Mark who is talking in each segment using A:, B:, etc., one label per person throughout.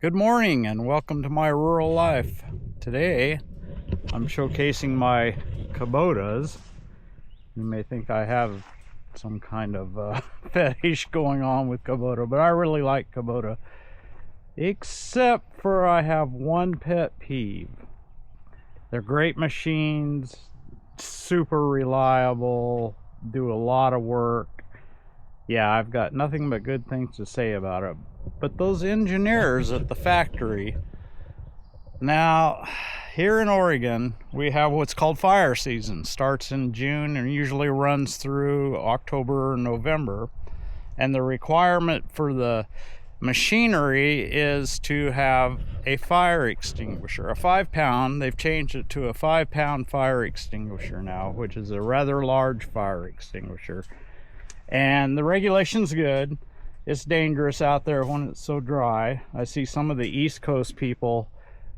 A: Good morning and welcome to my rural life. Today I'm showcasing my Kubotas. You may think I have some kind of fetish going on with Kubota, but I really like Kubota. Except for I have one pet peeve. They're great machines, super reliable, do a lot of work. Yeah, I've got nothing but good things to say about it. But those engineers at the factory, now here in Oregon we have what's called fire season. Starts in June and usually runs through October or November, and the requirement for the machinery is to have a fire extinguisher, a 5-pound. They've changed it to a 5-pound fire extinguisher now, which is a rather large fire extinguisher, and the regulation's good. It's dangerous out there when it's so dry. I see some of the East Coast people,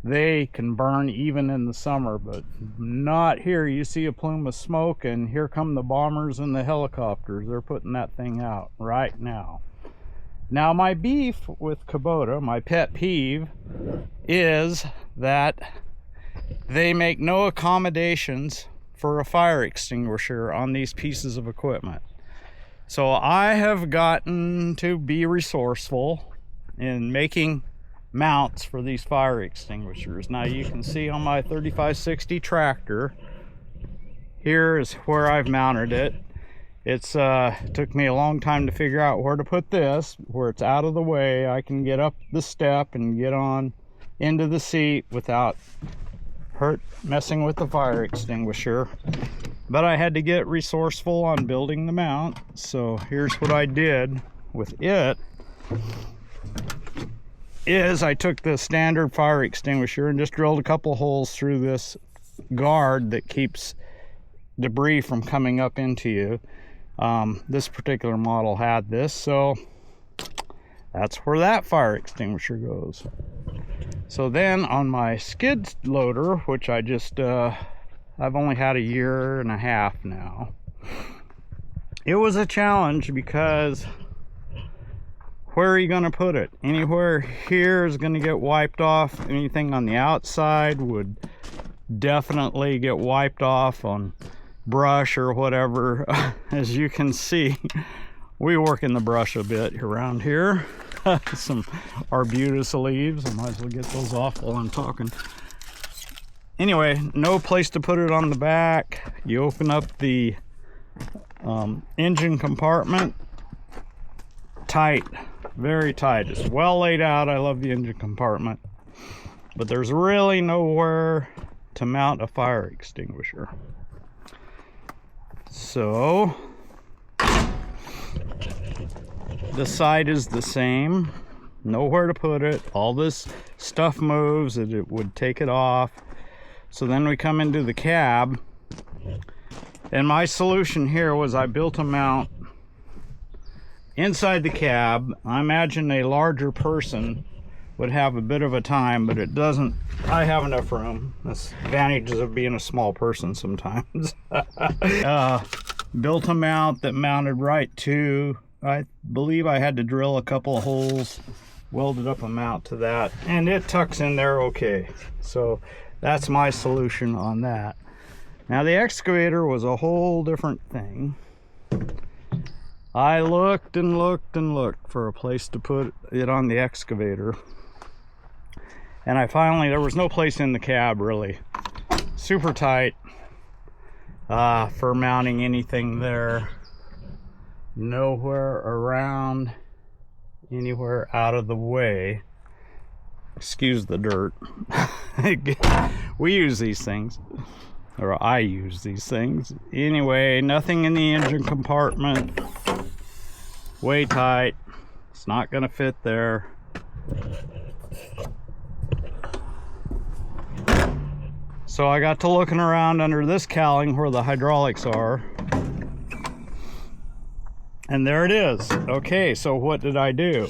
A: they can burn even in the summer, but not here. You see a plume of smoke and here come the bombers and the helicopters. They're putting that thing out right now. Now my beef with Kubota, my pet peeve, is that they make no accommodations for a fire extinguisher on these pieces of equipment. So I have gotten to be resourceful in making mounts for these fire extinguishers. Now you can see on my 3560 tractor, here is where I've mounted it. It's took me a long time to figure out where to put this, where it's out of the way. I can get up the step and get on into the seat without messing with the fire extinguisher. But I had to get resourceful on building the mount, so here's what I did with it. I took the standard fire extinguisher and just drilled a couple holes through this guard that keeps debris from coming up into you. This particular model had this, so that's where that fire extinguisher goes. So then on my skid loader, which I just I've only had a year and a half now, it was a challenge because where are you going to put it? Anywhere here is going to get wiped off. Anything on the outside would definitely get wiped off on brush or whatever. As you can see, we work in the brush a bit around here. Some arbutus leaves. I might as well get those off while I'm talking. Anyway, no place to put it on the back. You open up the engine compartment. Tight, very tight. It's well laid out. I love the engine compartment, but there's really nowhere to mount a fire extinguisher. So the side is the same, nowhere to put it. All this stuff moves and it would take it off. So then we come into the cab, and my solution here was I built a mount inside the cab. I imagine a larger person would have a bit of a time, but it doesn't. I have enough room. That's advantages of being a small person sometimes. Built a mount that mounted right to, I believe I had to drill a couple of holes, welded up a mount to that, and it tucks in there okay. So that's my solution on that. Now the excavator was a whole different thing. I looked and looked and looked for a place to put it on the excavator, and there was no place in the cab really. Super tight for mounting anything there. Nowhere around, anywhere out of the way. Excuse the dirt. We use these things, or I use these things. Anyway, nothing in the engine compartment. Way tight. It's not gonna fit there. So I got to looking around under this cowling where the hydraulics are, and there it is. Okay, so what did I do?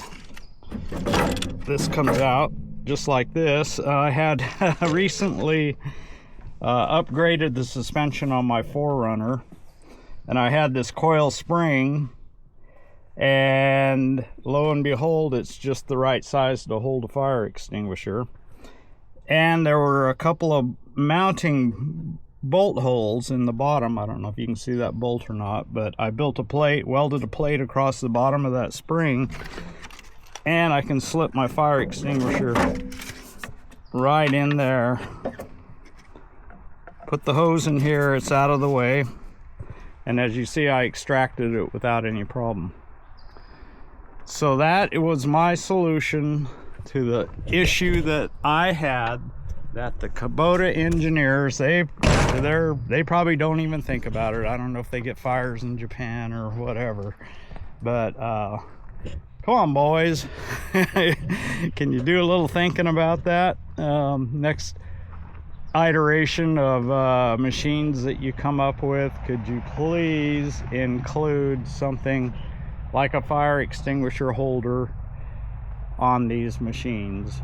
A: This comes out just like this. I had recently upgraded the suspension on my 4Runner, and I had this coil spring, and and lo and behold, it's just the right size to hold a fire extinguisher. And there were a couple of mounting bolt holes in the bottom. I don't know if you can see that bolt or not, but I built a plate, welded a plate across the bottom of that spring, and I can slip my fire extinguisher right in there. Put the hose in here, it's out of the way, and as you see, I extracted it without any problem. So that was my solution to the issue that I had, that the Kubota engineers, they probably don't even think about it. I don't know if they get fires in Japan or whatever, but come on, boys. Can you do a little thinking about that? Next iteration of machines that you come up with, could you please include something like a fire extinguisher holder on these machines?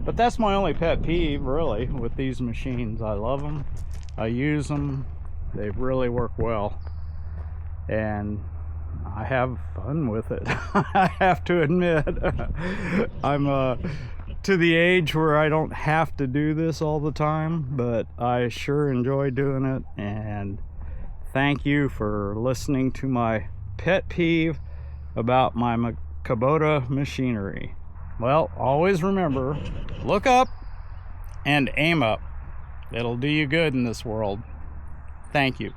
A: But that's my only pet peeve, really, with these machines. I love them, I use them, they really work well, and I have fun with it. I have to admit. I'm to the age where I don't have to do this all the time, but I sure enjoy doing it. And thank you for listening to my pet peeve about my Kubota machinery. Well, always remember, look up and aim up. It'll do you good in this world. Thank you.